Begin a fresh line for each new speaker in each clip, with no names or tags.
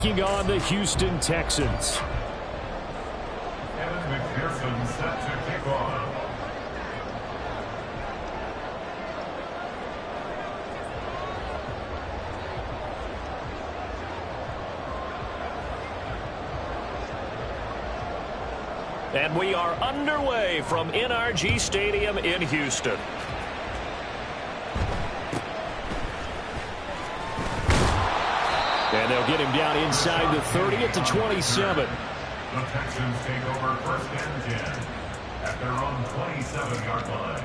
Taking on the Houston Texans.
Evan McPherson set to kick off.
And we are underway from NRG Stadium in Houston. And they'll get him down inside the 30 at the 27.
The Texans take over first and 10 at their own 27-yard line.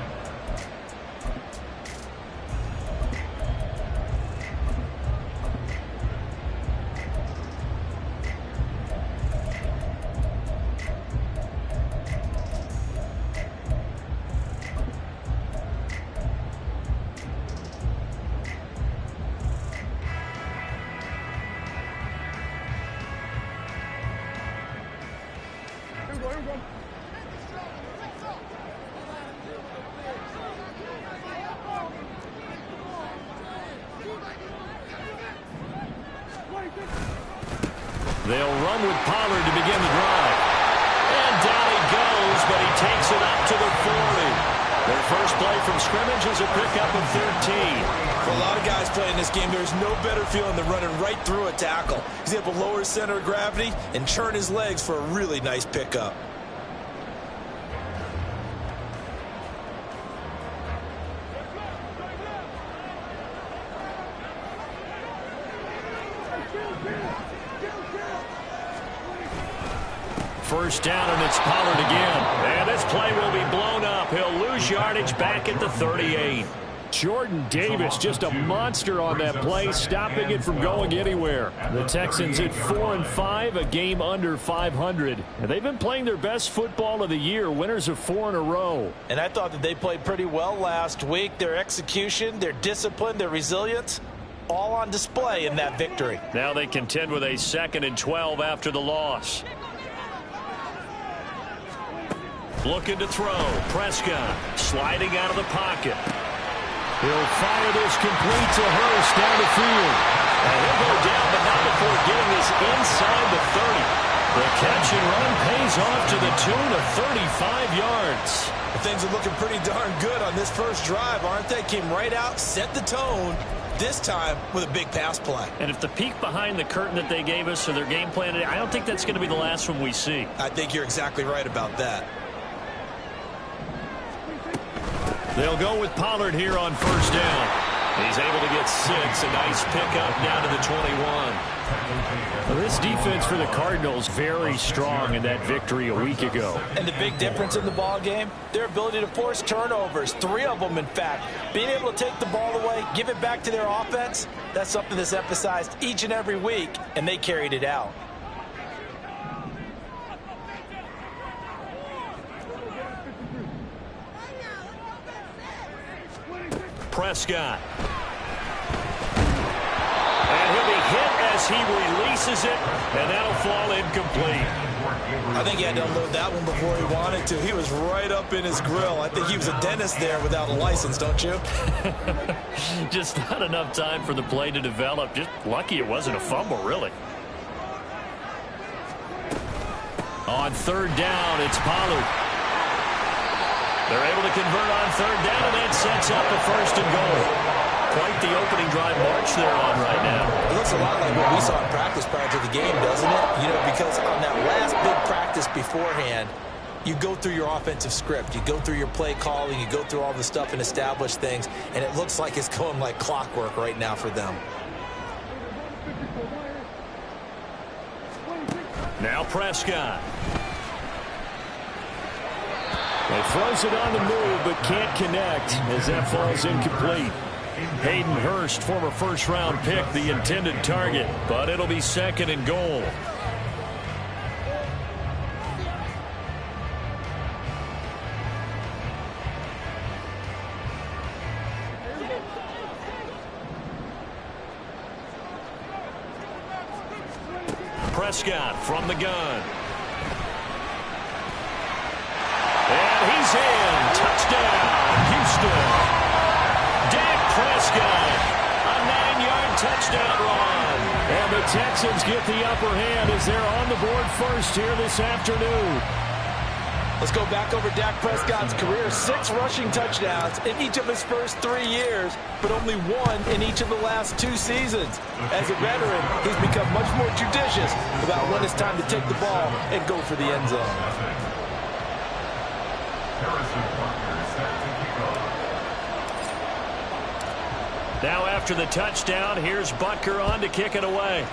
They'll run with Pollard to begin the drive. And down he goes, but he takes it up to the 40. Their first play from scrimmage is a pickup of 13.
For a lot of guys playing this game, there's no better feeling than running right through a tackle. He's able to lower his center of gravity and churn his legs for a really nice pickup.
First down, and it's Pollard again. And this play will be blown up. He'll lose yardage back at the 38. Jordan Davis, just a monster on that play, stopping it from going anywhere. The Texans at 4-5, a game under 500. And they've been playing their best football of the year, winners of 4 in a row.
And I thought that they played pretty well last week. Their execution, their discipline, their resilience, all on display in that victory.
Now they contend with a 2nd and 12 after the loss. Looking to throw. Prescott sliding out of the pocket. He'll fire this complete to Hurst down the field. And he'll go down, but not before getting this inside the 30. The catch and run pays off to the tune of 35 yards.
Things are looking pretty darn good on this first drive, aren't they? Came right out, set the tone, this time with a big pass play.
And if the peek behind the curtain that they gave us or their game plan, I don't think that's going to be the last one we see.
I think you're exactly right about that.
They'll go with Pollard here on first down. He's able to get 6. A nice pickup down to the 21. Well, this defense for the Cardinals very strong in that victory a week ago.
And the big difference in the ball game, their ability to force turnovers, 3 of them in fact. Being able to take the ball away, give it back to their offense, that's something that's emphasized each and every week, and they carried it out.
Prescott. And he'll be hit as he releases it, and that'll fall incomplete.
I think he had to unload that one before he wanted to. He was right up in his grill. I think he was a dentist there without a license, don't you?
Just not enough time for the play to develop. Just lucky it wasn't a fumble, really. On third down, it's Pollard. They're able to convert on third down, and that sets up a 1st and goal. Quite the opening drive march they're on right now.
It looks a lot like what we saw in practice prior to the game, doesn't it? You know, because on that last big practice beforehand, you go through your offensive script. You go through your play calling. You go through all the stuff and establish things, and it looks like it's going like clockwork right now for them.
Now Prescott. He throws it on the move, but can't connect as that falls incomplete. Hayden Hurst, former first-round pick, the intended target, but it'll be 2nd and goal. Prescott from the gun. And he's in. Touchdown, Houston. Dak Prescott, a 9-yard touchdown run. And the Texans get the upper hand as they're on the board first here this afternoon.
Let's go back over Dak Prescott's career. 6 rushing touchdowns in each of his first 3 years, but only 1 in each of the last 2 seasons. As a veteran, he's become much more judicious about when it's time to take the ball and go for the end zone.
Now after the touchdown, here's Butker on to kick it away.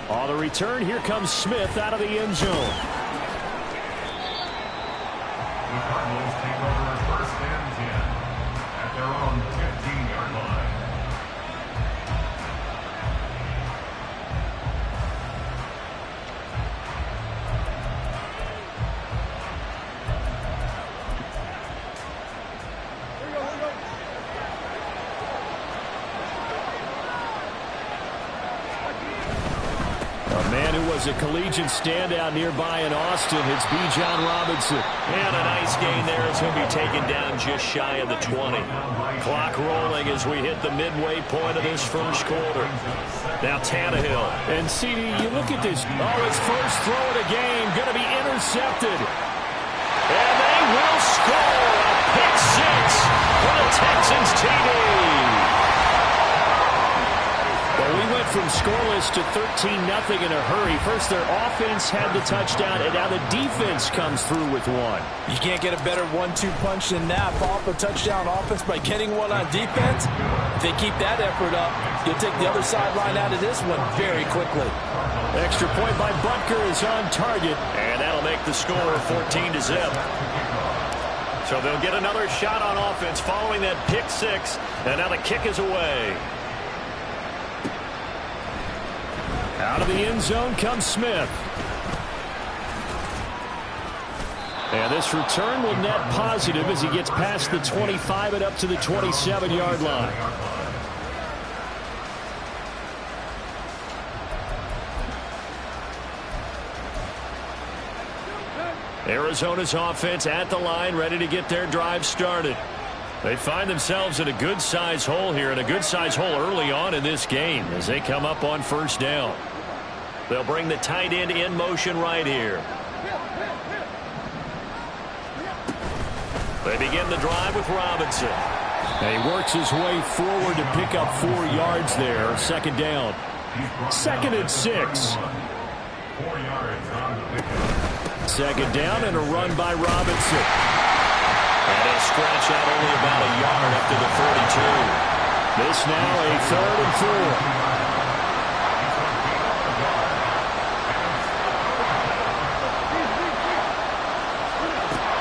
On the return, here comes Smith out of the end zone.
The Cardinals take over first and 10 at their own 15-yard line.
A man who was a collegiate standout nearby in Austin, it's Bijan Robinson. And a nice gain there as he'll be taken down just shy of the 20. Clock rolling as we hit the midway point of this first quarter. Now Tannehill. And CD, you look at this. Oh, his first throw of the game going to be intercepted. And they will score a pick 6 for the Texans TD. Well, we went from scoreless to 13-0 in a hurry. First, their offense had the touchdown, and now the defense comes through with one.
You can't get a better 1-2 punch than that. Off a touchdown offense by getting one on defense. If they keep that effort up, you'll take the other sideline out of this one very quickly.
Extra point by Butker is on target, and that'll make the score 14-0. So they'll get another shot on offense following that pick 6, and now the kick is away. Out of the end zone comes Smith. And this return will net positive as he gets past the 25 and up to the 27-yard line. Arizona's offense at the line, ready to get their drive started. They find themselves in a good-size hole here, and a good-size hole early on in this game as they come up on first down. They'll bring the tight end in motion right here. They begin the drive with Robinson. And he works his way forward to pick up 4 yards there. Second down. 2nd and 6.
4 yards on the pickup.
Second down and a run by Robinson. And he'll scratch out only about a yard up to the 42. This now a 3rd and 4.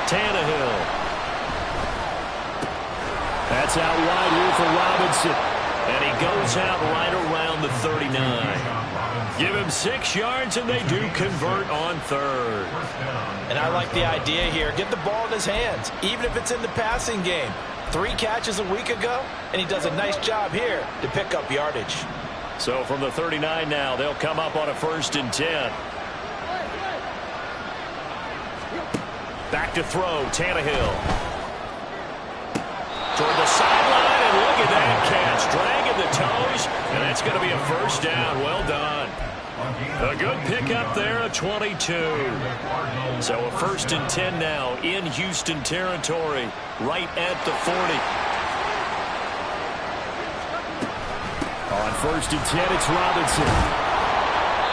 Tannehill. That's out wide here for Robinson. And he goes out right around the 39. Give him 6 yards, and they do convert on 3rd.
And I like the idea here. Get the ball in his hands, even if it's in the passing game. 3 catches a week ago, and he does a nice job here to pick up yardage.
So from the 39 now, they'll come up on a 1st and 10. Back to throw, Tannehill. Toward the sideline, and look at that catch. Dragging the toes, and that's going to be a 1st down. Well done. A good pickup there, a 22. So a 1st and 10 now in Houston territory, right at the 40. On 1st and 10, it's Robinson.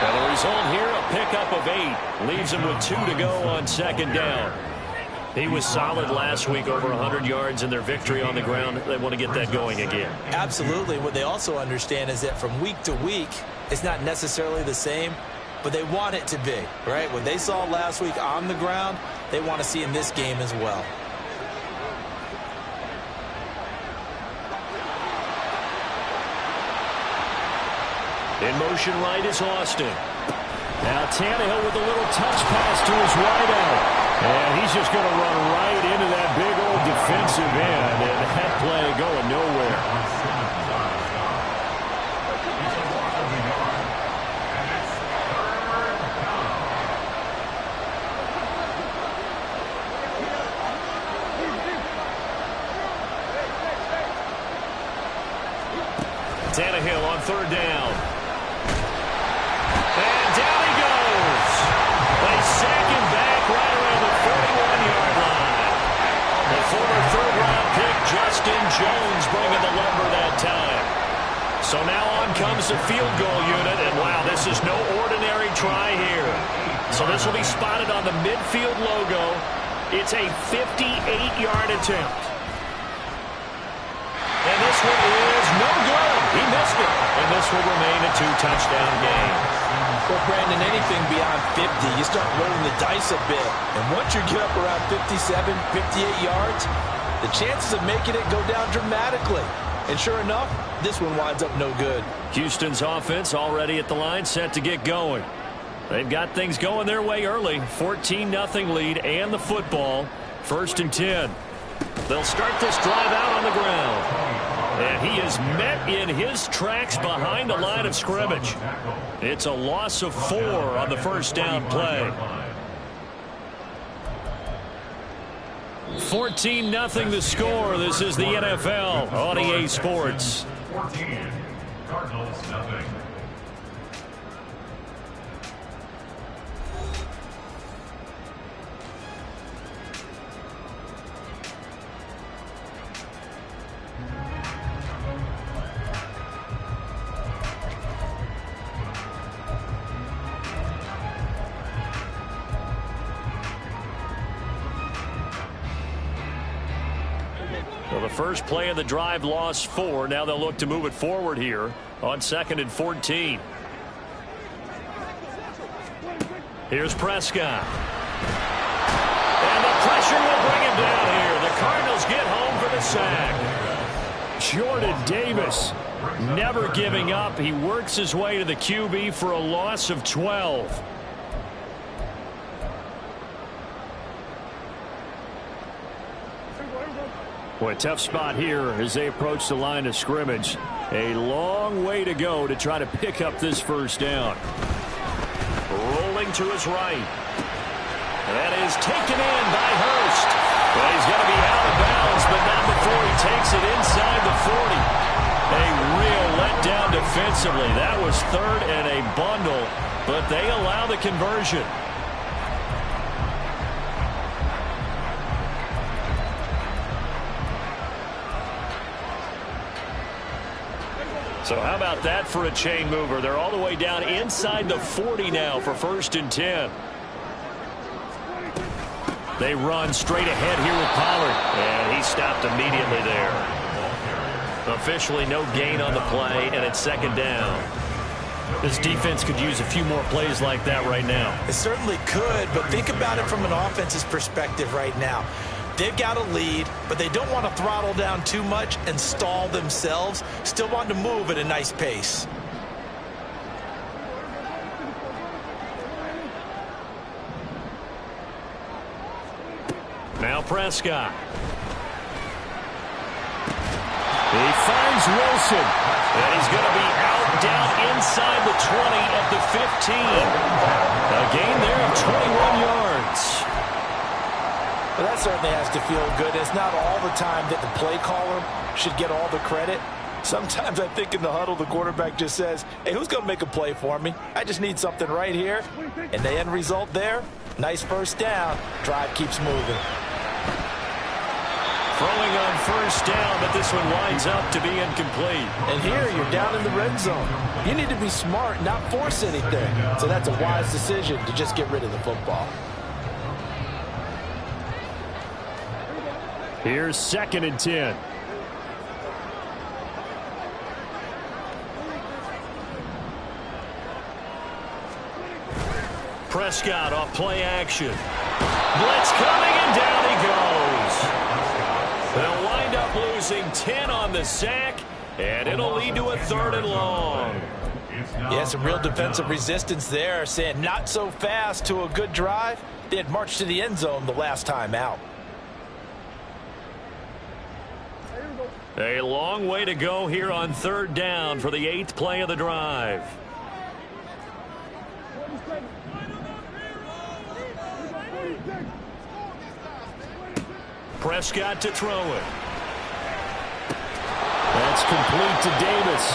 And the result here, a pickup of 8. Leaves him with 2 to go on 2nd down. He was solid last week, over 100 yards in their victory on the ground. They want to get that going again.
Absolutely. What they also understand is that from week to week, it's not necessarily the same, but they want it to be, right? What they saw last week on the ground, they want to see in this game as well.
In motion right is Austin. Now Tannehill with a little touch pass to his wide out. And he's just going to run right into that big old defensive end. And that play going nowhere. Tannehill on third down. And down he goes. They sack him back right around the 41-yard line. The former third-round pick, Justin Jones, bringing the lumber that time. So now on comes the field goal unit, and wow, this is no ordinary try here. So this will be spotted on the midfield logo. It's a 58-yard attempt. And this one is no good. He missed it. And this will remain a 2-touchdown game.
Well, Brandon, anything beyond 50, you start rolling the dice a bit. And once you get up around 57, 58 yards, the chances of making it go down dramatically. And sure enough, this one winds up no good.
Houston's offense already at the line, set to get going. They've got things going their way early. 14-0 lead and the football. 1st and 10. They'll start this drive out on the ground. And he is met in his tracks behind the line of scrimmage. It's a loss of 4 on the first down play. 14-0 the score. This is the NFL on EA Sports.
14, Cardinals nothing.
Well, the first play of the drive lost 4. Now they'll look to move it forward here on 2nd and 14. Here's Prescott. And the pressure will bring him down here. The Cardinals get home for the sack. Jordan Davis never giving up. He works his way to the QB for a loss of 12. Boy, tough spot here as they approach the line of scrimmage. A long way to go to try to pick up this first down. Rolling to his right. That is taken in by Hurst. Well, he's going to be out of bounds, but not before he takes it inside the 40. A real letdown defensively. That was 3rd and a bundle, but they allow the conversion. So how about that for a chain mover? They're all the way down inside the 40 now for 1st and 10. They run straight ahead here with Pollard. And he stopped immediately there. Officially no gain on the play, and it's 2nd down. This defense could use a few more plays like that right now.
It certainly could, but think about it from an offense's perspective right now. They've got a lead, but they don't want to throttle down too much and stall themselves. Still want to move at a nice pace.
Now Prescott. He finds Wilson. And he's going to be out down inside the 20 at the 15. A gain there of 21 yards.
Well, that certainly has to feel good. It's not all the time that the play caller should get all the credit. Sometimes I think in the huddle, the quarterback just says, hey, who's going to make a play for me? I just need something right here. And the end result there, nice first down. Drive keeps moving.
Throwing on first down, but this one winds up to be incomplete.
And here you're down in the red zone. You need to be smart, not force anything. So that's a wise decision to just get rid of the football.
Here's 2nd and 10. Prescott off play action. Blitz coming, and down he goes. They'll wind up losing 10 on the sack, and it'll lead to a 3rd and long.
Yeah, some real defensive resistance there, saying not so fast to a good drive. They had marched to the end zone the last time out.
A long way to go here on 3rd down for the 8th play of the drive. Prescott to throw it. That's complete to Davis.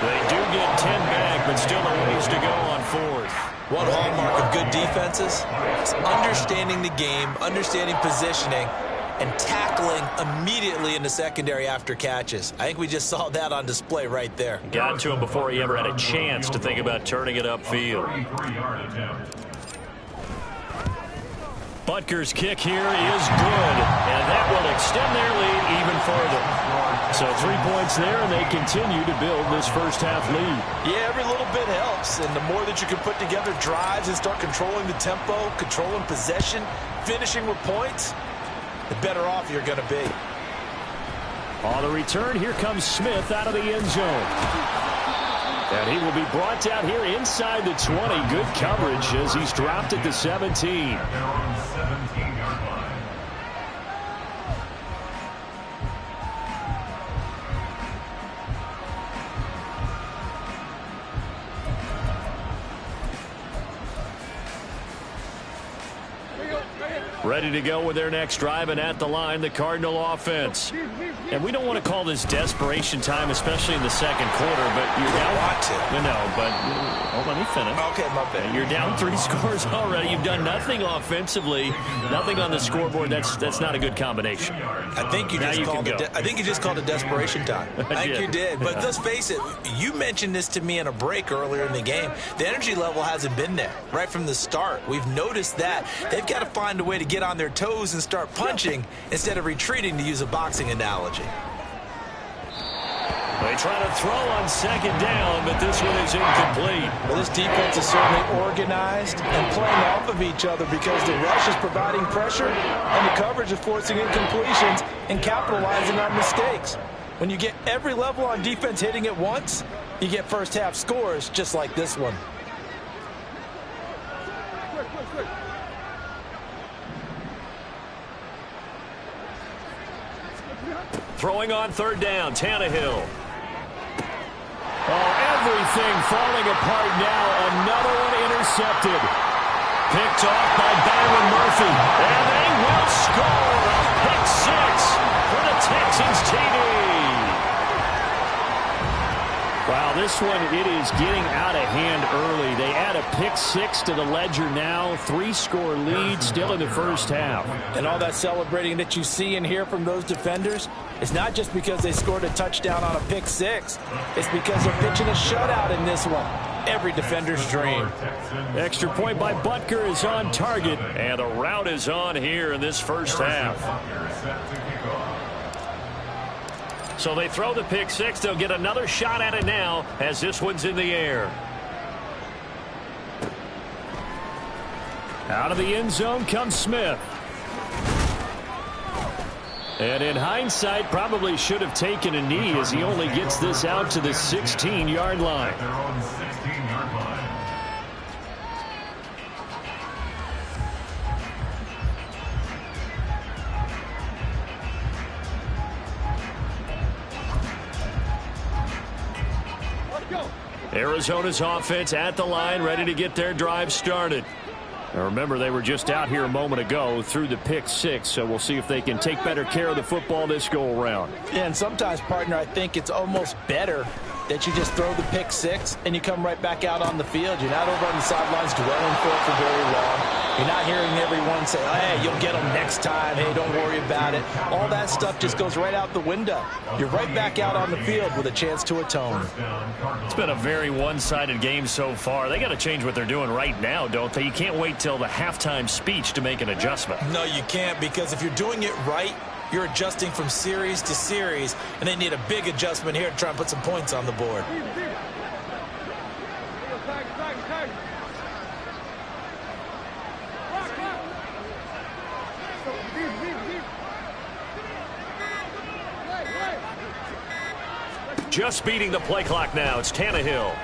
They do get 10 back, but still a ways to go on fourth.
One hallmark of good defenses is understanding the game, understanding positioning, and tackling immediately in the secondary after catches. I think we just saw that on display right there.
Got to him before he ever had a chance to think about turning it upfield. Butker's kick here is good, and that will extend their lead even further. So 3 points there, and they continue to build this first-half lead.
Yeah, every little bit helps, and the more that you can put together drives and start controlling the tempo, controlling possession, finishing with points, the better off you're going to be.
On the return, here comes Smith out of the end zone. And he will be brought down here inside the 20. Good coverage as he's dropped at the 17. Ready to go with their next drive, and at the line, the Cardinal offense. And we don't want to call this desperation time, especially in the second quarter, but you're down.
Want to.
No, but let me finish.
Okay, my bad.
You're down 3 scores already. You've done nothing offensively, nothing on the scoreboard. That's not a good combination.
I think you just called it desperation time. I think you did. But let's face it, you mentioned this to me in a break earlier in the game. The energy level hasn't been there right from the start. We've noticed that. They've got to find a way to get on their toes and start punching instead of retreating, to use a boxing analogy.
They try to throw on second down, but this one is incomplete.
Well, this defense is certainly organized and playing off of each other because the rush is providing pressure and the coverage is forcing incompletions and capitalizing on mistakes. When you get every level on defense hitting at once, you get first half scores just like this one.
Throwing on third down, Tannehill. Oh, everything falling apart now. Another one intercepted. Picked off by Byron Murphy. And they will score a pick six for the Texans TD. Wow, this one, it is getting out of hand early. They add a pick six to the ledger now. 3-score lead still in the first half.
And all that celebrating that you see and hear from those defenders, it's not just because they scored a touchdown on a pick six. It's because they're pitching a shutout in this one. Every defender's dream.
Extra point by Butker is on target. And the route is on here in this first half. So they throw the pick six. They'll get another shot at it now as this one's in the air. Out of the end zone comes Smith. And in hindsight, probably should have taken a knee as he only gets this out to the 16-yard line. Arizona's offense at the line, ready to get their drive started. Now remember, they were just out here a moment ago through the pick six, so we'll see if they can take better care of the football this go-around.
Yeah, and sometimes, partner, I think it's almost better that you just throw the pick six and you come right back out on the field. You're not over on the sidelines dwelling for very long. You're not hearing everyone say, hey, you'll get them next time. Hey, don't worry about it. All that stuff just goes right out the window. You're right back out on the field with a chance to atone.
It's been a very one-sided game so far. They got to change what they're doing right now, don't they? You can't wait till the halftime speech to make an adjustment.
No, you can't, because if you're doing it right, you're adjusting from series to series, and they need a big adjustment here to try and put some points on the board.
Just beating the play clock now. It's Tannehill.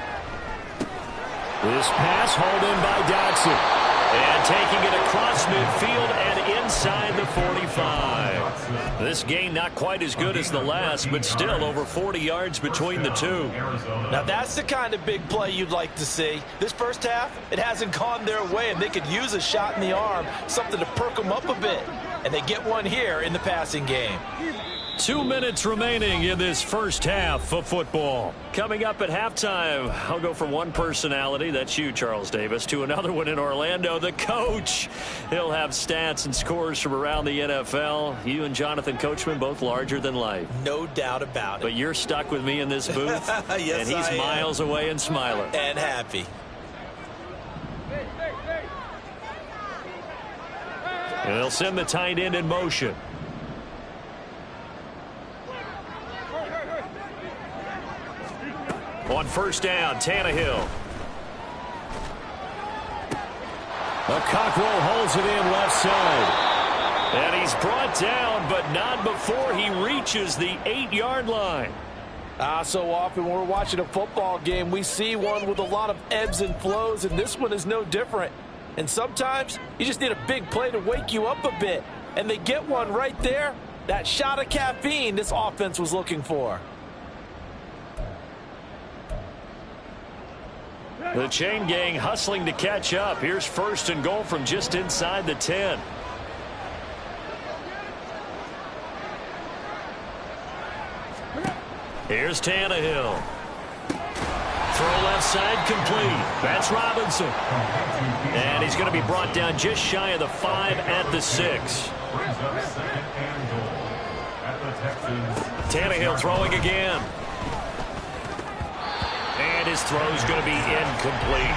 This pass hauled in by Dodson. And taking it across midfield and inside the 45. This game not quite as good as the last, but still over 40 yards between the two.
Now that's the kind of big play you'd like to see. This first half, it hasn't gone their way, and they could use a shot in the arm, something to perk them up a bit. And they get one here in the passing game.
2 minutes remaining in this first half of football. Coming up at halftime, I'll go from one personality, that's you, Charles Davis, to another one in Orlando, the coach. He'll have stats and scores from around the NFL. You and Jonathan Coachman, both larger than life.
No doubt about it.
But you're stuck with me in this booth,
yes,
and he's miles away and smiling.
And happy.
And they'll send the tight end in motion. On first down, Tannehill. The Cockrell holds it in left side. And he's brought down, but not before he reaches the 8-yard line.
So often when we're watching a football game, we see one with a lot of ebbs and flows, and this one is no different. And sometimes you just need a big play to wake you up a bit. And they get one right there. That shot of caffeine this offense was looking for.
The chain gang hustling to catch up. Here's first and goal from just inside the 10. Here's Tannehill. Throw left side complete. That's Robinson. And he's going to be brought down just shy of the 5 at the 6. Tannehill throwing again. And his throw's going to be incomplete.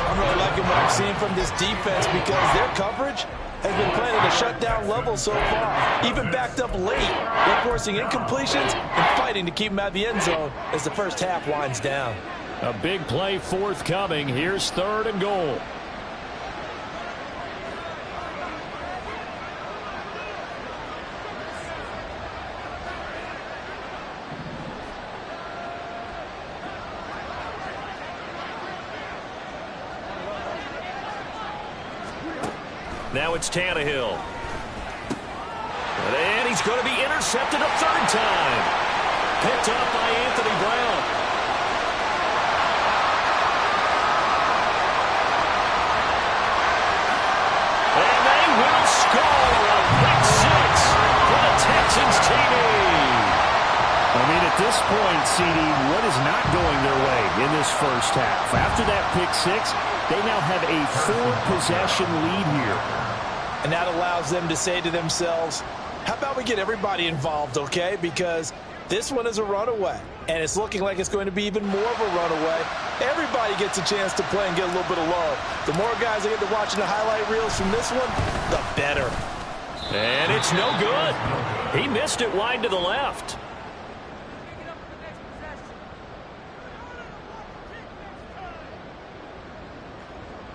I'm really liking what I'm seeing from this defense because their coverage has been playing at a shutdown level so far. Even backed up late, they're forcing incompletions and fighting to keep them out of the end zone as the first half winds down.
A big play forthcoming. Here's third and goal. Now it's Tannehill. And he's going to be intercepted a third time. Picked up by Anthony Brown. And they will score a pick 6 for the Texans TD.
I mean, at this point, CD, what is not going their way in this first half? After that pick 6, they now have a 4-possession lead here.
And that allows them to say to themselves, how about we get everybody involved, okay? Because this one is a runaway, and it's looking like it's going to be even more of a runaway. Everybody gets a chance to play and get a little bit of love. The more guys that get to watching the highlight reels from this one, the better.
And it's no good. He missed it wide to the left.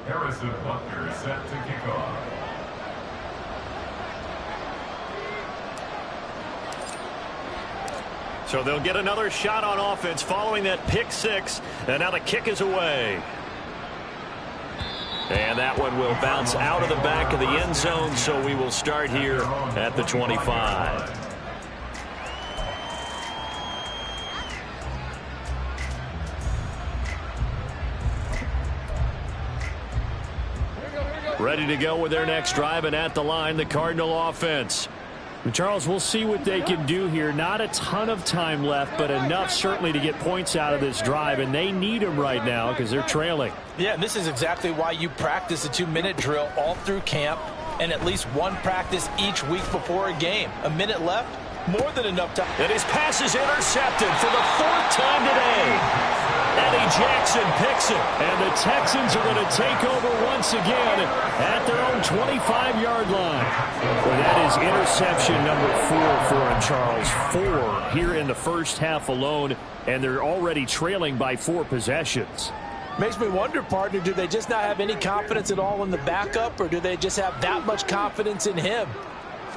Harrison Butker set to kick off.
So they'll get another shot on offense following that pick 6. And now the kick is away. And that one will bounce out of the back of the end zone, so we will start here at the 25. Ready to go with their next drive, and at the line, the Cardinal offense.
And Charles, we'll see what they can do here. Not a ton of time left, but enough certainly to get points out of this drive, and they need them right now because they're trailing.
Yeah, and this is exactly why you practice a 2-minute drill all through camp and at least one practice each week before a game. A minute left, more than enough time.
And his pass is intercepted for the 4th time today. Eddie Jackson picks it. And the Texans are going to take over once again at their own 25-yard line.
Well, that is interception number 4 for him, Charles. 4 here in the first half alone, and they're already trailing by 4 possessions.
Makes me wonder, partner, do they just not have any confidence at all in the backup, or do they just have that much confidence in him?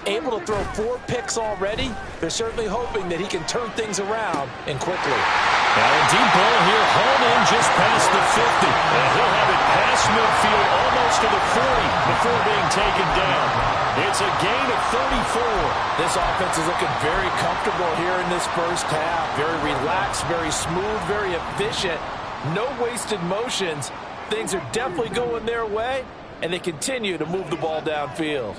Able to throw 4 picks already, they're certainly hoping that he can turn things around and quickly.
Now a deep ball here, home in just past the 50. And he'll have it past midfield almost to the 40 before being taken down. It's a gain of 34.
This offense is looking very comfortable here in this first half. Very relaxed, very smooth, very efficient. No wasted motions. Things are definitely going their way, and they continue to move the ball downfield.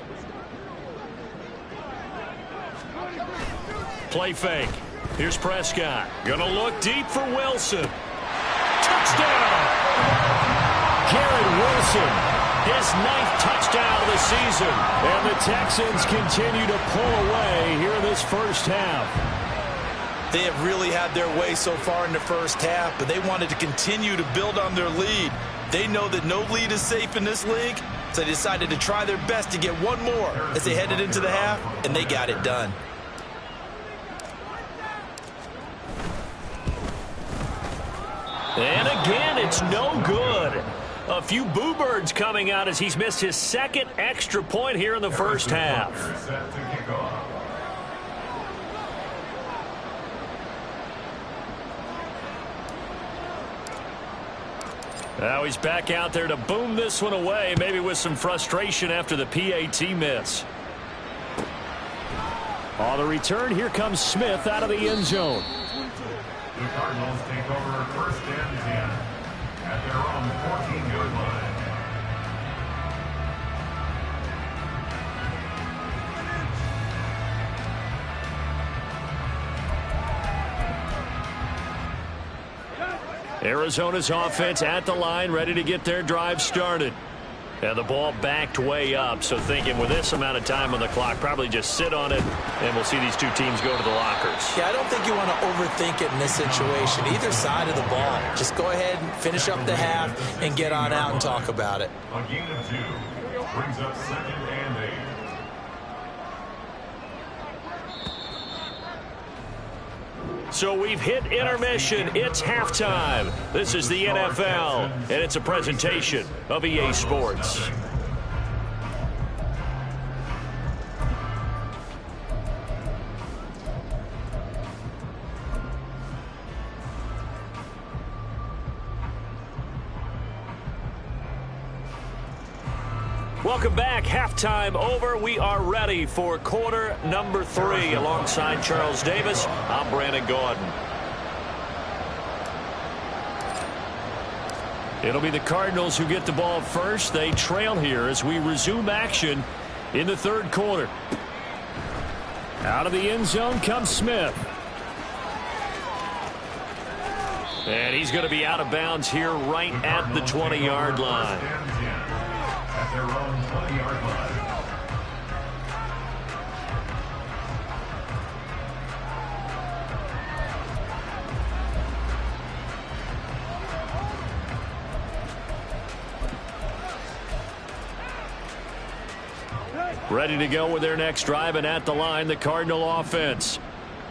Play fake. Here's Prescott. Gonna look deep for Wilson. Touchdown! Garrett Wilson, his 9th touchdown of the season. And the Texans continue to pull away here in this first half.
They have really had their way so far in the first half, but they wanted to continue to build on their lead. They know that no lead is safe in this league, so they decided to try their best to get one more as they headed into the half, and they got it done.
And again, it's no good. A few boo birds coming out as he's missed his 2nd extra point here in the first half.
Set to kick off.
Now he's back out there to boom this one away, maybe with some frustration after the PAT miss.
On the return, here comes Smith out of the end zone.
The Cardinals take over 1st and 10 at their own 14-yard line.
Arizona's offense at the line, ready to get their drive started. And the ball backed way up, so thinking with this amount of time on the clock, probably just sit on it, and we'll see these two teams go to the lockers.
Yeah, I don't think you want to overthink it in this situation. Either side of the ball. Just go ahead and finish up the half and get on out and talk about it.
A gain of 2 brings up 2nd and 8.
So we've hit intermission. It's halftime. This is the NFL, and it's a presentation of EA Sports. Welcome back. Halftime over. We are ready for quarter number 3. Alongside Charles Davis, I'm Brandon Gaudin. It'll be the Cardinals who get the ball first. They trail here as we resume action in the 3rd quarter. Out of the end zone comes Smith. And he's going to be out of bounds here right at the 20-yard line.
At their own 20-yard line.
Ready to go with their next drive, and at the line, the Cardinal offense.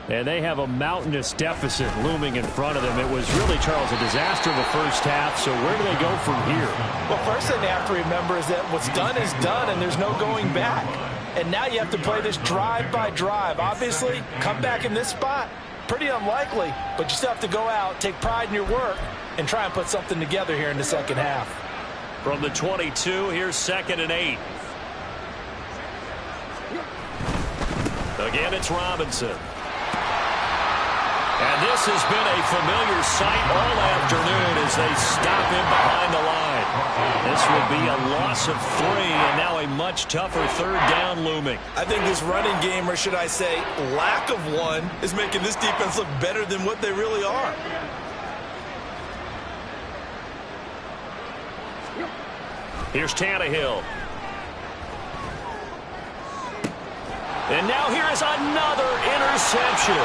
And they have a mountainous deficit looming in front of them. It was really, Charles, a disaster in the first half, so where do they go from here?
Well, first thing they have to remember is that what's done is done, and there's no going back. And now you have to play this drive by drive. Obviously, come back in this spot, pretty unlikely, but you still have to go out, take pride in your work, and try and put something together here in the second half.
From the 22, here's 2nd and 8. Again, it's Robinson. And this has been a familiar sight all afternoon as they stop him behind the line. This will be a loss of 3, and now a much tougher 3rd down looming.
I think this running game, or should I say lack of one, is making this defense look better than what they really are.
Here's Tannehill. And now here is another interception.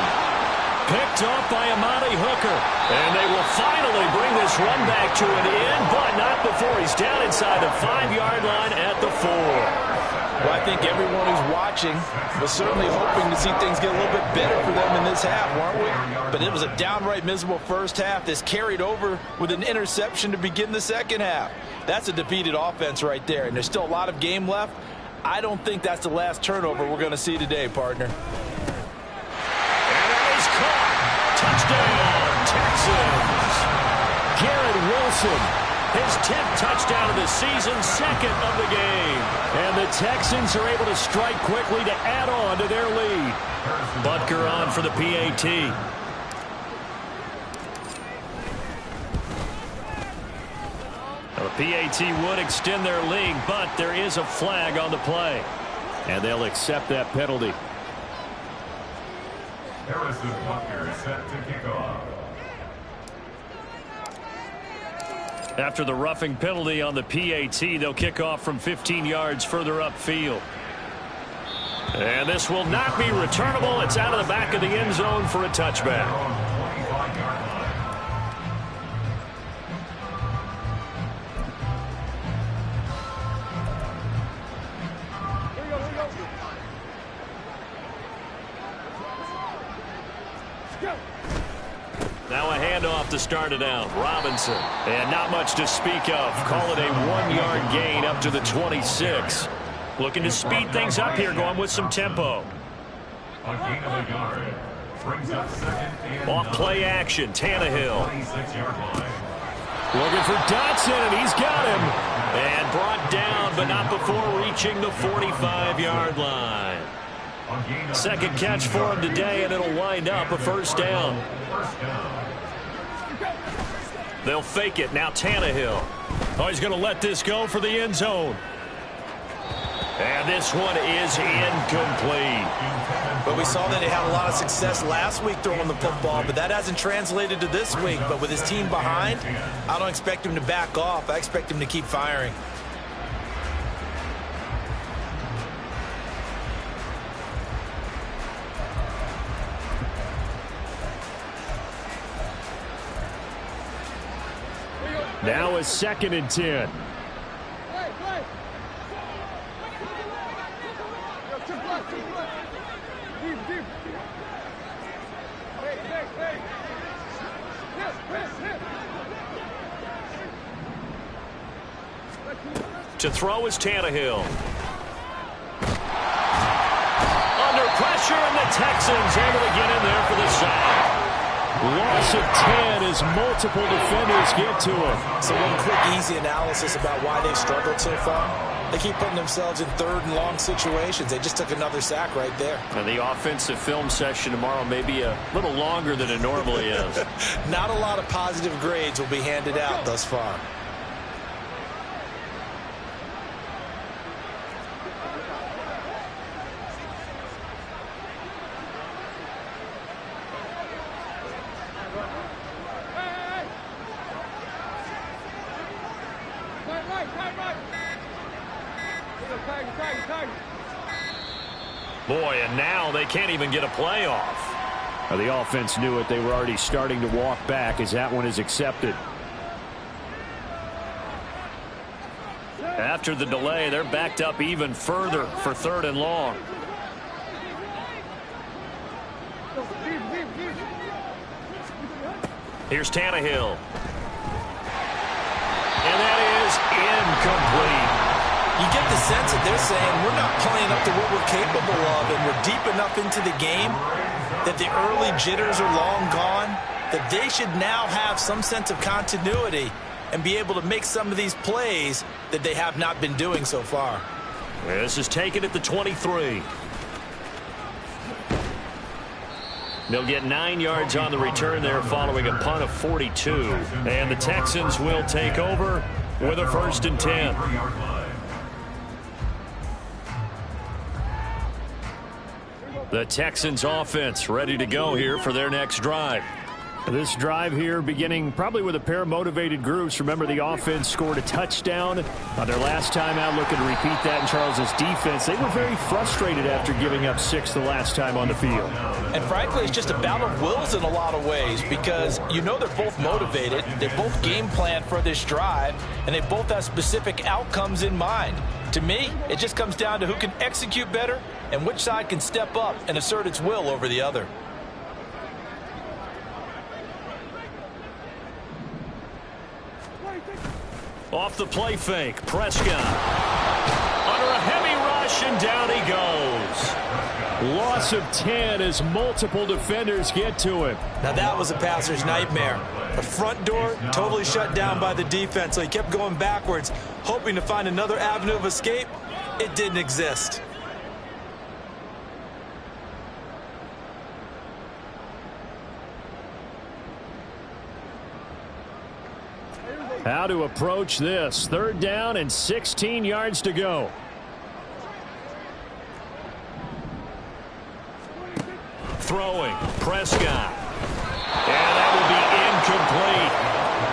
Picked off by Amani Hooker. And they will finally bring this run back to an end, but not before he's down inside the 5-yard line at the 4.
Well, I think everyone who's watching was certainly hoping to see things get a little bit better for them in this half, weren't we? But it was a downright miserable first half. This carried over with an interception to begin the second half. That's a defeated offense right there, and there's still a lot of game left. I don't think that's the last turnover we're going to see today, partner.
Touchdown, Texans. Garrett Wilson, his 10th touchdown of the season, 2nd of the game. And the Texans are able to strike quickly to add on to their lead. Butker on for the PAT. Now, the PAT would extend their lead, but there is a flag on the play.
And they'll accept that penalty.
Harrison Butker set to kick off.
After the roughing penalty on the PAT, they'll kick off from 15 yards further upfield. And this will not be returnable. It's out of the back of the end zone for a touchback. Now a handoff to start it out. Robinson. And not much to speak of. Call it a 1-yard gain up to the 26. Looking to speed things up here, going with some tempo.
A gain of a yard. Brings up second and
Off play action, Tannehill.
26-yard line.
Looking for Dotson, and he's got him. And brought down, but not before reaching the 45-yard line. Second catch for him today, and it'll wind up a first down. They'll fake it. Now Tannehill. Oh, he's going to let this go for the end zone. And this one is incomplete.
But we saw that he had a lot of success last week throwing the football, but that hasn't translated to this week. But with his team behind, I don't expect him to back off. I expect him to keep firing.
Now is 2nd and 10. To throw is Tannehill. Under pressure, and the Texans able to get in there for the sack. Loss of 10 as multiple defenders get to him.
So one quick, easy analysis about why they've struggled so far. They keep putting themselves in 3rd and long situations. They just took another sack right there.
And the offensive film session tomorrow may be a little longer than it normally is.
Not a lot of positive grades will be handed out thus far.
Boy, and now they can't even get a play off.
The offense knew it. They were already starting to walk back as that one is accepted.
After the delay, they're backed up even further for 3rd and long. Here's Tannehill. And that is incomplete.
You get the sense that they're saying we're not playing up to what we're capable of, and we're deep enough into the game that the early jitters are long gone, that they should now have some sense of continuity and be able to make some of these plays that they have not been doing so far.
This is taken at the 23. They'll get 9 yards on the return there following a punt of 42. And the Texans will take over with a 1st and 10. The Texans offense ready to go here for their next drive.
This drive here beginning probably with a pair of motivated groups. Remember, the offense scored a touchdown on their last time out, looking to repeat that in Charles's defense. They were very frustrated after giving up 6 the last time on the field.
And frankly, it's just a battle of wills in a lot of ways, because you know they're both motivated, they both game plan for this drive, and they both have specific outcomes in mind. To me, it just comes down to who can execute better and which side can step up and assert its will over the other.
Off the play fake, Prescott. Under a heavy rush, and down he goes.
Loss of 10 as multiple defenders get to him.
Now that was a passer's nightmare. The front door totally shut down by the defense, so he kept going backwards, hoping to find another avenue of escape. It didn't exist.
How to approach this. 3rd down and 16 yards to go.
Throwing. Prescott. And that will be incomplete.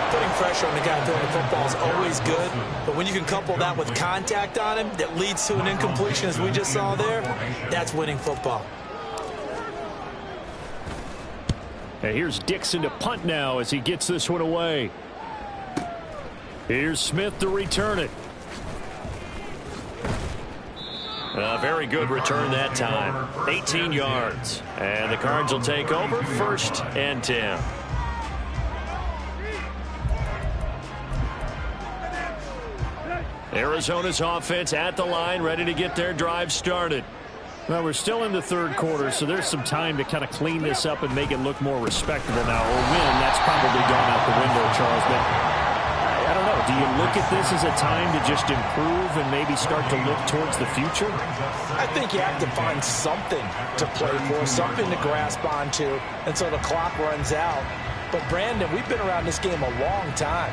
Putting pressure on the guy throwing the football is always good, but when you can couple that with contact on him that leads to an incompletion, as we just saw there, that's winning football.
And here's Dixon to punt now as he gets this one away. Here's Smith to return it.
A very good return that time. 18 yards. And the Cards will take over 1st and 10. Arizona's offense at the line, ready to get their drive started.
Well, we're still in the third quarter, so there's some time to kind of clean this up and make it look more respectable now. Or win, that's probably gone out the window, Charles. But I don't know. Do you look at this as a time to just improve and maybe start to look towards the future?
I think you have to find something to play for, something to grasp onto until the clock runs out. But, Brandon, we've been around this game a long time.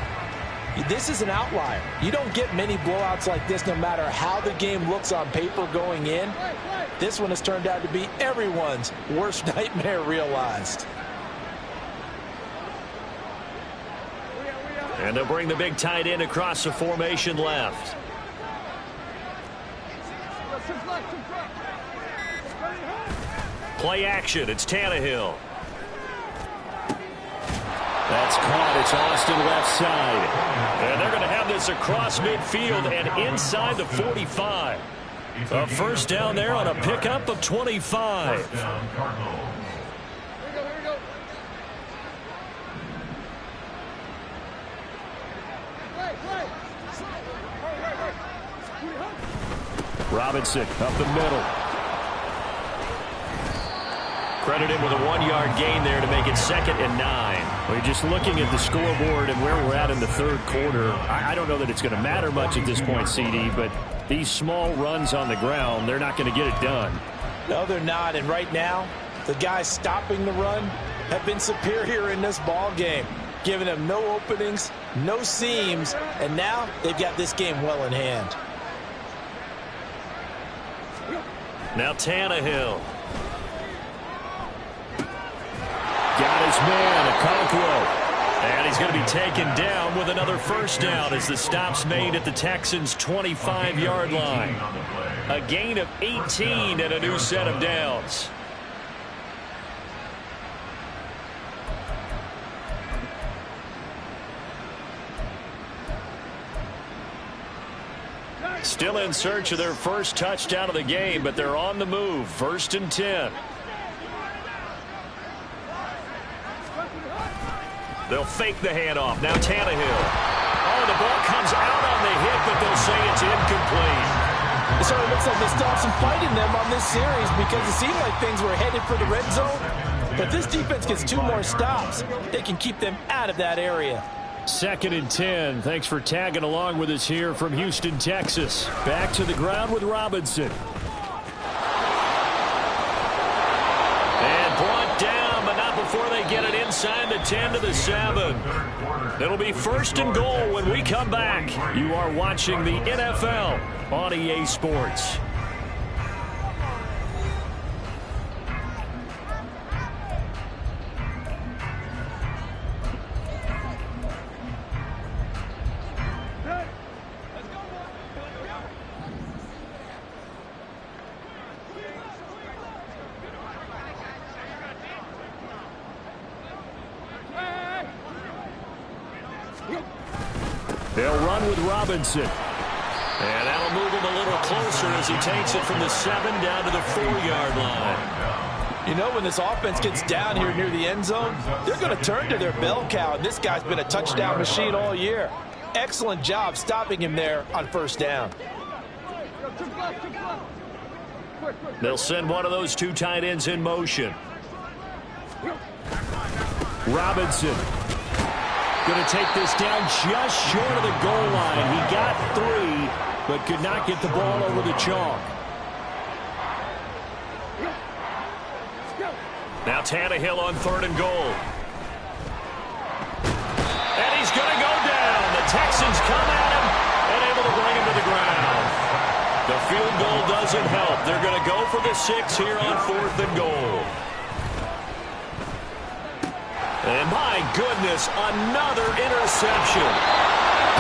This is an outlier. You don't get many blowouts like this no matter how the game looks on paper going in. This one has turned out to be everyone's worst nightmare realized.
And they'll bring the big tight end across the formation left. Play action. It's Tannehill. That's caught. It's Austin left side. And they're going to have this across midfield and inside the 45. A first down there on a pickup of 25.
Robinson up the middle.
Credit him with a 1-yard gain there to make it 2nd and 9.
We're just looking at the scoreboard and where we're at in the third quarter. I don't know that it's going to matter much at this point, CD, but these small runs on the ground, they're not going to get it done.
No, they're not. And right now, the guys stopping the run have been superior in this ball game, giving them no openings, no seams, and now they've got this game well in hand.
Now Tannehill.
Got his man, Okonkwo.
And he's going to be taken down with another first down as the stop's made at the Texans' 25-yard line. A gain of 18 and a new set of downs. Still in search of their first touchdown of the game, but they're on the move. 1st and 10. They'll fake the handoff. Now Tannehill. Oh, the ball comes out on the hit, but they'll say it's incomplete.
It sort of looks like they still have some fight in them on this series because it seemed like things were headed for the red zone. But this defense gets 2 more stops. They can keep them out of that area.
2nd and 10. Thanks for tagging along with us here from Houston, Texas. Back to the ground with Robinson.
And brought down, but not before they get it inside the 10 to the 7. It'll be 1st and goal when we come back. You are watching the NFL on EA Sports.
They'll run with Robinson.
And that'll move him a little closer as he takes it from the 7 down to the 4-yard line.
You know, when this offense gets down here near the end zone, they're going to turn to their bell cow. And this guy's been a touchdown machine all year. Excellent job stopping him there on 1st down.
They'll send one of those 2 tight ends in motion.
Robinson going to take this down just short of the goal line. He got 3, but could not get the ball over the chalk.
Now Tannehill on 3rd and goal. And he's going to go down. The Texans come at him and able to bring him to the ground. The field goal doesn't help. They're going to go for the 6 here on 4th and goal. And my goodness, another interception.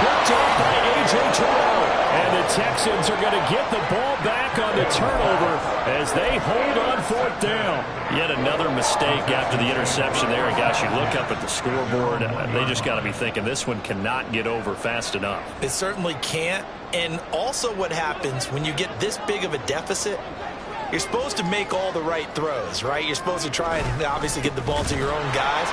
Picked off by A.J. Terrell. And the Texans are going to get the ball back on the turnover as they hold on fourth down. Yet another mistake after the interception there. And gosh, you look up at the scoreboard, they just got to be thinking this one cannot get over fast enough.
It certainly can't. And also what happens when you get this big of a deficit, you're supposed to make all the right throws, right? You're supposed to try and obviously get the ball to your own guys.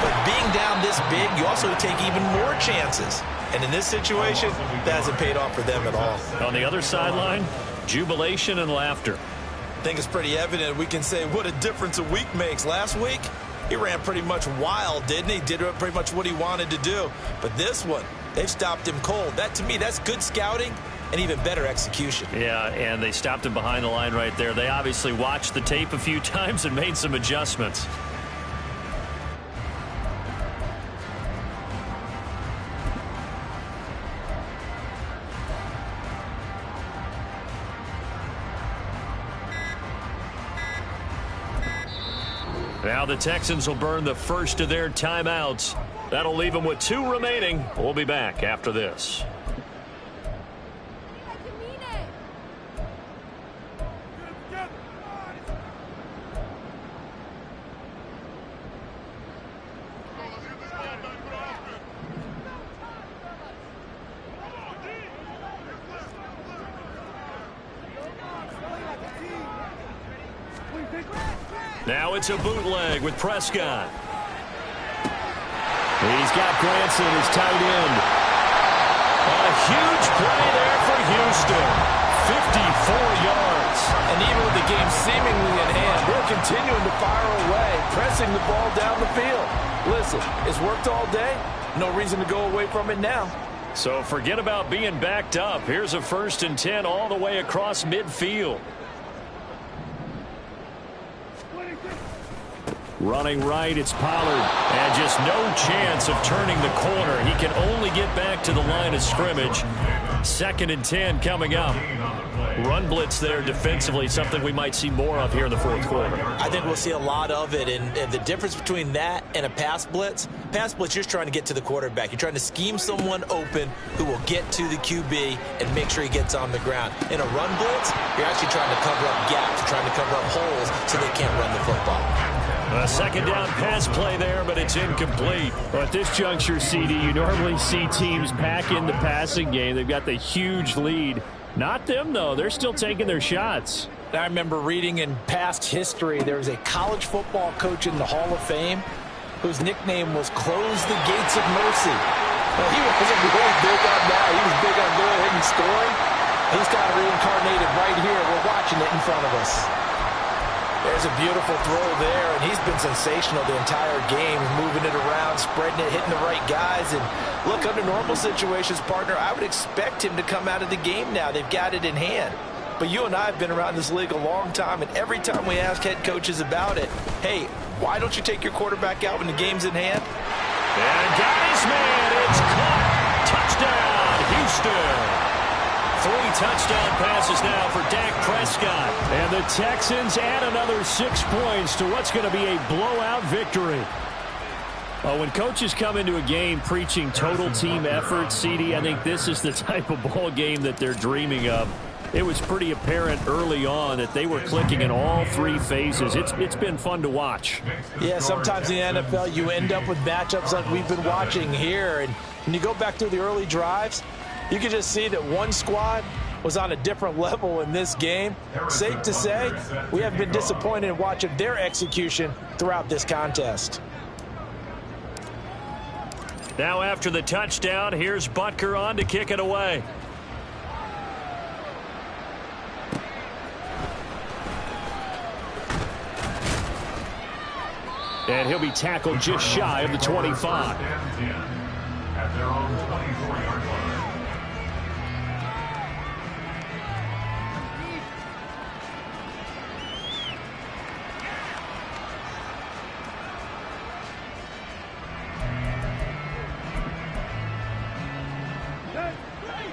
But being down this big, you also take even more chances. And in this situation, that hasn't paid off for them at all.
On the other sideline, jubilation and laughter.
I think it's pretty evident. We can say what a difference a week makes. Last week, he ran pretty much wild, didn't he? Did pretty much what he wanted to do. But this one, they've stopped him cold. That, to me, that's good scouting and even better execution.
Yeah, and they stopped him behind the line right there. They obviously watched the tape a few times and made some adjustments. Now the Texans will burn the first of their timeouts. That'll leave them with 2 remaining. We'll be back after this. Now it's a bootleg with Prescott. He's got Granson as tight end. A huge play there for Houston. 54 yards.
And even with the game seemingly in hand, they're continuing to fire away, pressing the ball down the field. Listen, it's worked all day. No reason to go away from it now.
So forget about being backed up. Here's a 1st and 10 all the way across midfield. Running right, it's Pollard. And just no chance of turning the corner. He can only get back to the line of scrimmage. 2nd and 10 coming up. Run blitz there defensively, something we might see more of here in the fourth quarter.
I think we'll see a lot of it. And the difference between that and a pass blitz, you're just trying to get to the quarterback. You're trying to scheme someone open who will get to the QB and make sure he gets on the ground. In a run blitz, you're actually trying to cover up gaps, trying to cover up holes so they can't run the football.
A 2nd down pass play there, but it's incomplete.
Well, at this juncture, CD, you normally see teams pack in the passing game. They've got the huge lead. Not them, though. They're still taking their shots.
I remember reading in past history, there was a college football coach in the Hall of Fame whose nickname was Close the Gates of Mercy. Well, he wasn't really big on that. He was big on going ahead and scoring. He's got it reincarnated right here. We're watching it in front of us. There's a beautiful throw there, and he's been sensational the entire game, moving it around, spreading it, hitting the right guys. And look, under normal situations, partner, I would expect him to come out of the game now. They've got it in hand. But you and I have been around this league a long time, and every time we ask head coaches about it, hey, why don't you take your quarterback out when the game's in hand?
And got his man. It's caught. Touchdown, Houston. 3 touchdown passes now for Dak Prescott.
And the Texans add another 6 points to what's going to be a blowout victory. When coaches come into a game preaching total team effort, CD, I think this is the type of ball game that they're dreaming of. It was pretty apparent early on that they were clicking in all 3 phases. It's been fun to watch.
Yeah, sometimes in the NFL you end up with matchups like we've been watching here. And when you go back through the early drives, you can just see that one squad was on a different level in this game. Safe to say, we have been disappointed in watching their execution throughout this contest.
Now after the touchdown, here's Butker on to kick it away.
And he'll be tackled just shy of the 25.
At their own 24-yard line.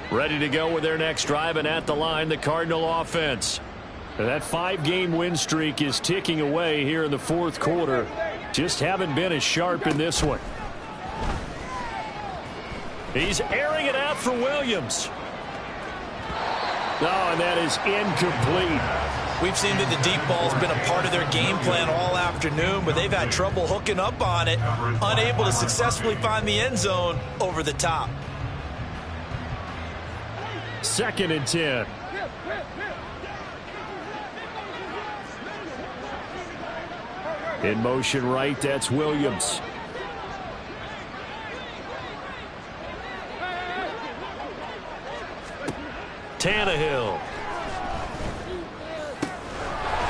Ready to go with their next drive, and at the line, the Cardinal offense.
That 5-game win streak is ticking away here in the fourth quarter.
Just haven't been as sharp in this one. He's airing it out for Williams. Oh, and that is incomplete.
We've seen that the deep ball's been a part of their game plan all afternoon, but they've had trouble hooking up on it, unable to successfully find the end zone over the top.
2nd and 10. In motion right, that's Williams. Tannehill.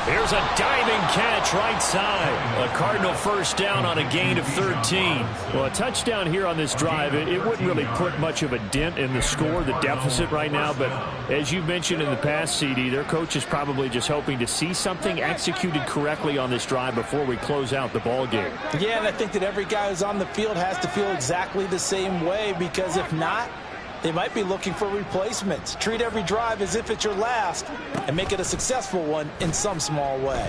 Here's a diving catch right side. A Cardinal first down on a gain of 13. Well, a touchdown here on this drive, it wouldn't really put much of a dent in the score, the deficit right now. But as you mentioned in the past, CD, their coach is probably just hoping to see something executed correctly on this drive before we close out the ball game.
Yeah, and I think that every guy who's on the field has to feel exactly the same way, because if not, they might be looking for replacements. Treat every drive as if it's your last and make it a successful one in some small way.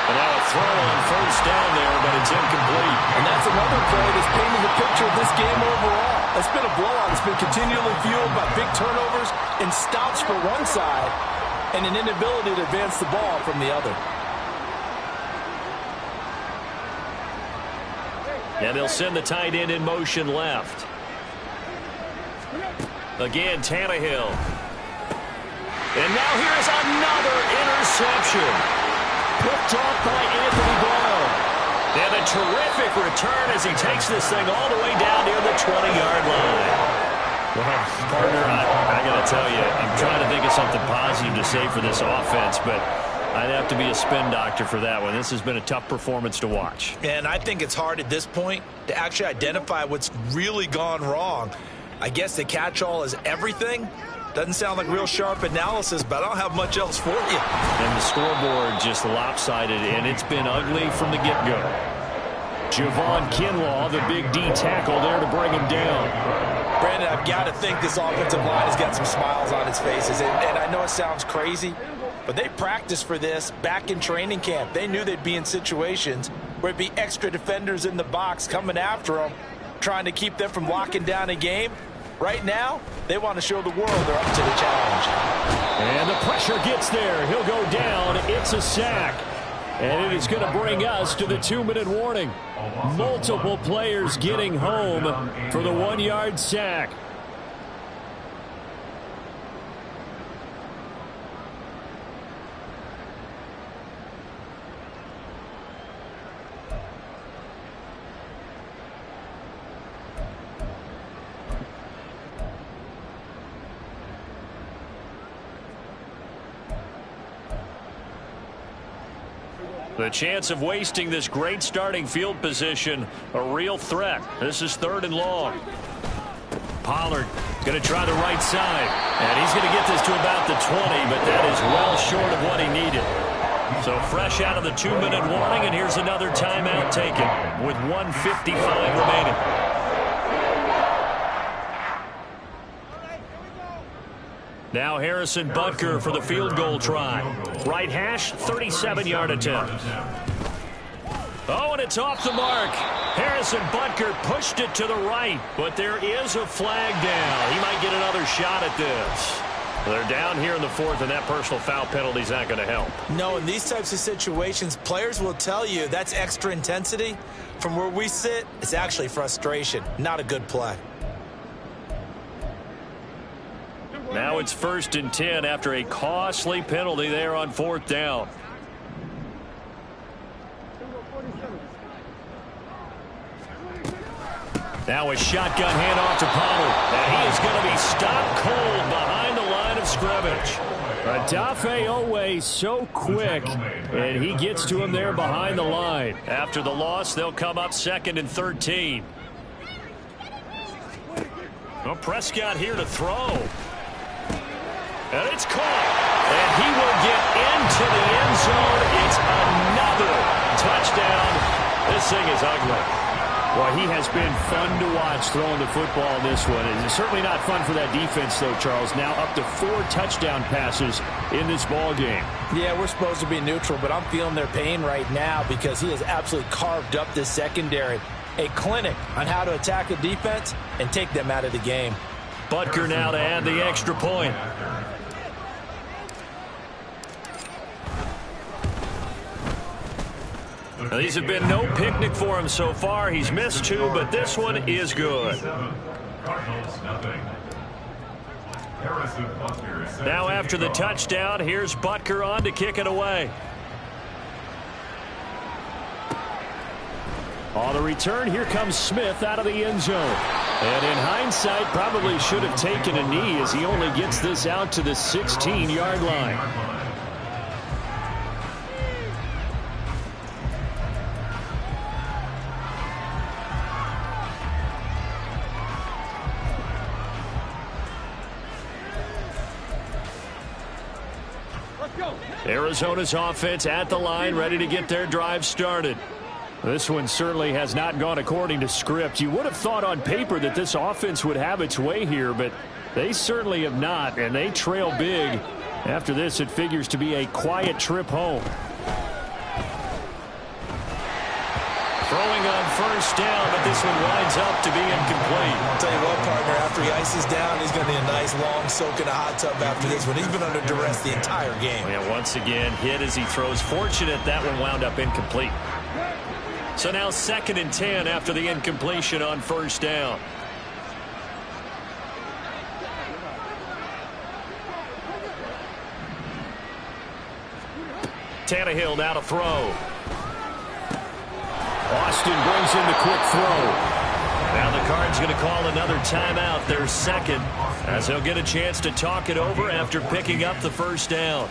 And now a throw on first down there, but it's incomplete.
And that's another play that's painting the picture of this game overall. It's been a blowout. It's been continually fueled by big turnovers and stops for one side and an inability to advance the ball from the other.
And they'll send the tight end in motion left. Again, Tannehill. And now here's another interception. Picked off by Anthony Brown. And a terrific return as he takes this thing all the way down near the 20-yard line. Well, partner, I got to tell you, I'm trying to think of something positive to say for this offense, but I'd have to be a spin doctor for that one. This has been a tough performance to watch.
And I think it's hard at this point to actually identify what's really gone wrong. I guess the catch-all is everything. Doesn't sound like real sharp analysis, but I don't have much else for you.
And the scoreboard just lopsided, and it's been ugly from the get-go. Javon Kinlaw, the big D tackle there to bring him down.
Brandon, I've got to think this offensive line has got some smiles on its faces. And I know it sounds crazy, but they practiced for this back in training camp. They knew they'd be in situations where it'd be extra defenders in the box coming after them, trying to keep them from locking down a game. Right now, they want to show the world they're up to the challenge.
And the pressure gets there. He'll go down. It's a sack. And it is going to bring us to the 2-minute warning. Multiple players getting home for the 1-yard sack. The chance of wasting this great starting field position, a real threat. This is 3rd and long. Pollard going to try the right side. And he's going to get this to about the 20, but that is well short of what he needed. So fresh out of the 2-minute warning, and here's another timeout taken with 1:55 remaining. Now Harrison Butker for the field goal try. Right hash, 37-yard attempt. Oh, and it's off the mark. Harrison Butker pushed it to the right, but there is a flag down. He might get another shot at this. They're down here in the 4th, and that personal foul penalty is not going to help.
No, in these types of situations, players will tell you that's extra intensity. From where we sit, it's actually frustration. Not a good play.
Now it's 1st and 10 after a costly penalty there on 4th down. Now a shotgun handoff to Pollard. And he is going to be stopped cold behind the line of scrimmage. Odafe Oweh so quick, and he gets to him there behind the line. After the loss, they'll come up 2nd and 13. Well, Prescott here to throw. And it's caught. And he will get into the end zone. It's another touchdown. This thing is ugly.
Well, he has been fun to watch throwing the football in this one. It's certainly not fun for that defense, though, Charles. Now up to 4 touchdown passes in this ball game.
Yeah, we're supposed to be neutral, but I'm feeling their pain right now because he has absolutely carved up this secondary. A clinic on how to attack a defense and take them out of the game.
Butker now to add the extra point. Now, these have been no picnic for him so far. He's missed 2, but this one is good. Now after the touchdown, here's Butker on to kick it away.
On the return, here comes Smith out of the end zone. And in hindsight, probably should have taken a knee as he only gets this out to the 16-yard line. Arizona's offense at the line, ready to get their drive started. This one certainly has not gone according to script. You would have thought on paper that this offense would have its way here, but they certainly have not, and they trail big. After this, it figures to be a quiet trip home.
Throwing on first down, but this one winds up to be incomplete.
I'll tell you what, partner, after he ices down, he's going to need a nice long soak in a hot tub after this one. He's been under duress the entire game.
Yeah, once again, hit as he throws. Fortunate that one wound up incomplete. So now 2nd and 10 after the incompletion on first down. Tannehill now to throw. Austin brings in the quick throw. Now the Cards going to call another timeout, their 2nd, as they'll get a chance to talk it over after picking up the first down.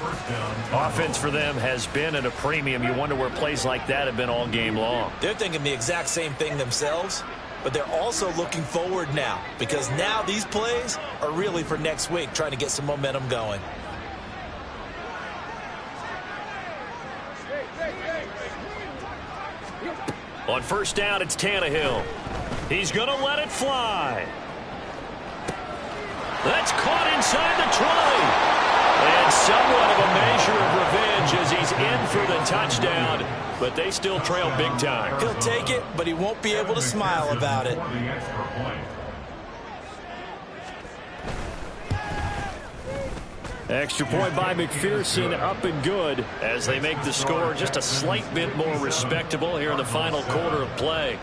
Offense for them has been at a premium. You wonder where plays like that have been all game long.
They're thinking the exact same thing themselves, but they're also looking forward now because now these plays are really for next week, trying to get some momentum going.
On first down, it's Tannehill. He's going to let it fly. That's caught inside the 20. And somewhat of a measure of revenge as he's in for the touchdown, but they still trail big time.
He'll take it, but he won't be able to smile about it.
Extra point by McPherson, up and good
as they make the score just a slight bit more respectable here in the final quarter of play.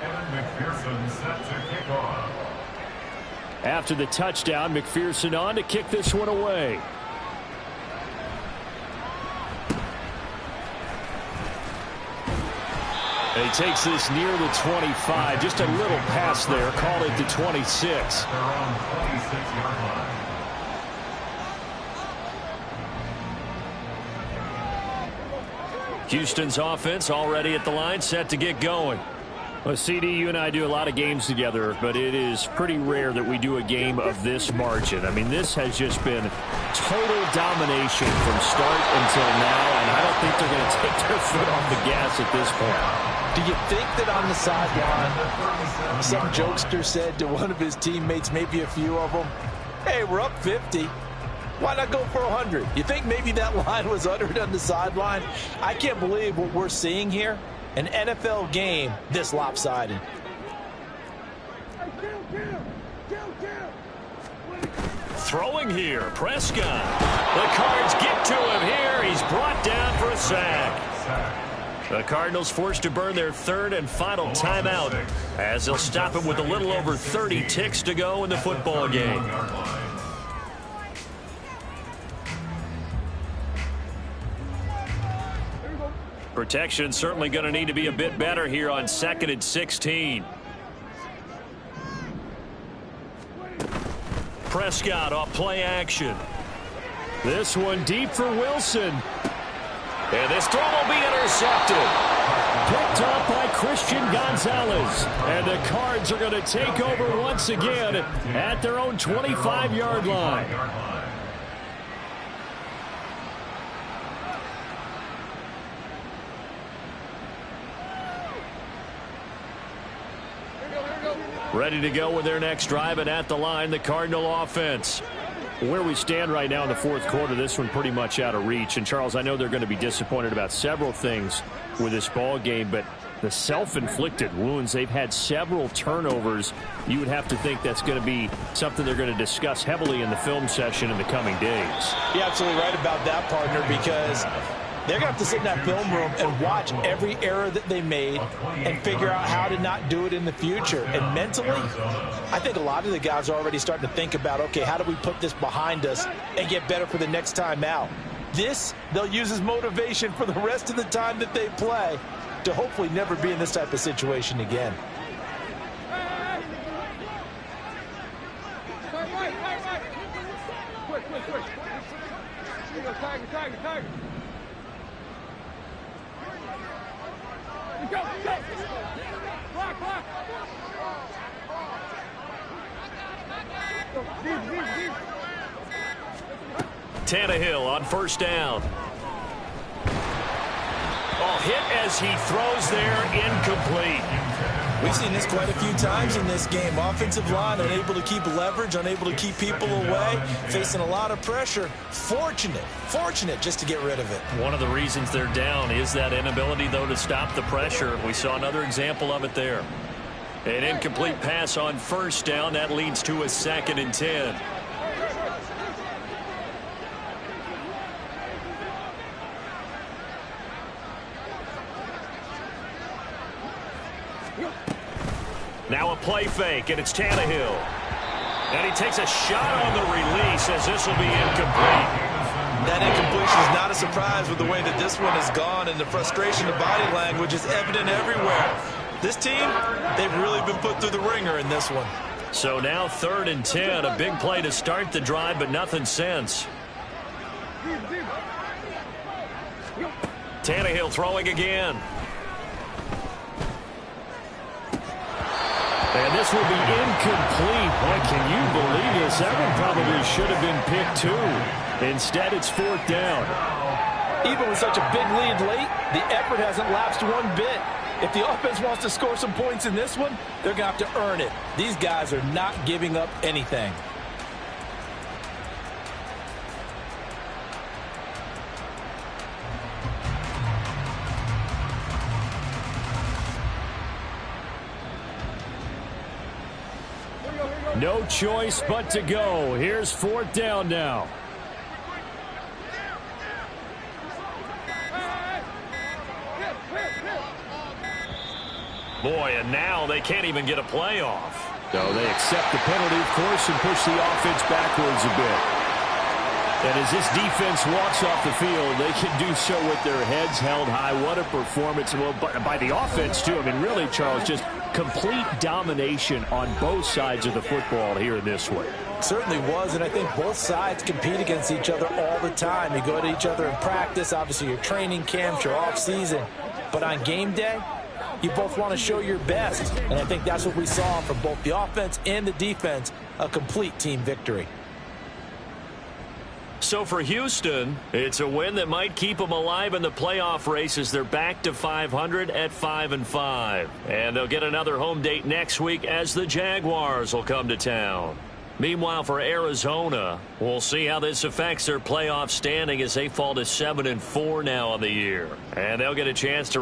McPherson set to kick off.
After the touchdown, McPherson on to kick this one away. He takes this near the 25. Just a little pass there. Call it the 26.
They're on 26-yard line.
Houston's offense already at the line, set to get going.
Well, CD, you and I do a lot of games together, but it is pretty rare that we do a game of this margin. I mean, this has just been total domination from start until now, and I don't think they're going to take their foot off the gas at this point.
Do you think that on the sideline, some jokester said to one of his teammates, maybe a few of them, hey, we're up 50. Why not go for 100? You think maybe that line was uttered on the sideline? I can't believe what we're seeing here. An NFL game this lopsided.
Throwing here, Prescott. The Cards get to him here. He's brought down for a sack. The Cardinals forced to burn their 3rd and final timeout as they'll stop him with a little over 30 ticks to go in the football game. Protection certainly going to need to be a bit better here on 2nd and 16. Prescott off play action.
This one deep for Wilson.
And this throw will be intercepted.
Picked up by Christian Gonzalez. And the Cards are going to take over once again at their own 25-yard line.
Ready to go with their next drive, and at the line, the Cardinal offense.
Where we stand right now in the fourth quarter, this one pretty much out of reach. And, Charles, I know they're going to be disappointed about several things with this ball game, but the self-inflicted wounds, they've had several turnovers. You would have to think that's going to be something they're going to discuss heavily in the film session in the coming days.
You're absolutely right about that, partner, because they're going to have to sit in that film room and watch every error that they made and figure out how to not do it in the future. And mentally, I think a lot of the guys are already starting to think about, okay, how do we put this behind us and get better for the next time out? This, they'll use as motivation for the rest of the time that they play to hopefully never be in this type of situation again.
Tannehill on first down. Oh, hit as he throws there, incomplete.
We've seen this quite a few times in this game. Offensive line unable to keep leverage, unable to keep people away, facing a lot of pressure. Fortunate just to get rid of it.
One of the reasons they're down is that inability, though, to stop the pressure. We saw another example of it there. An incomplete pass on first down. That leads to a 2nd and 10. Now a play fake, and it's Tannehill. And he takes a shot on the release as this will be incomplete.
That incompletion is not a surprise with the way that this one has gone, and the frustration of body language is evident everywhere. This team, they've really been put through the ringer in this one.
So now 3rd and 10, a big play to start the drive, but nothing since. Tannehill throwing again.
And this will be incomplete. Boy, can you believe this? That one probably should have been picked too. Instead, it's 4th down.
Even with such a big lead late, the effort hasn't lapsed one bit. If the offense wants to score some points in this one, they're going to have to earn it. These guys are not giving up anything.
No choice but to go. Here's 4th down now.
Boy, and now they can't even get a play off.
So they accept the penalty, of course, and push the offense backwards a bit. And as this defense walks off the field, they can do so with their heads held high. What a performance. Well, by the offense, too. I mean, really, Charles, just complete domination on both sides of the football here in this one.
Certainly was, and I think both sides compete against each other all the time. You go to each other in practice, obviously your training camps, your off season. But on game day, you both want to show your best. And I think that's what we saw from both the offense and the defense, a complete team victory.
So for Houston, it's a win that might keep them alive in the playoff race as they're back to 500 at 5-5. And they'll get another home date next week as the Jaguars will come to town. Meanwhile, for Arizona, we'll see how this affects their playoff standing as they fall to 7-4 now on the year. And they'll get a chance to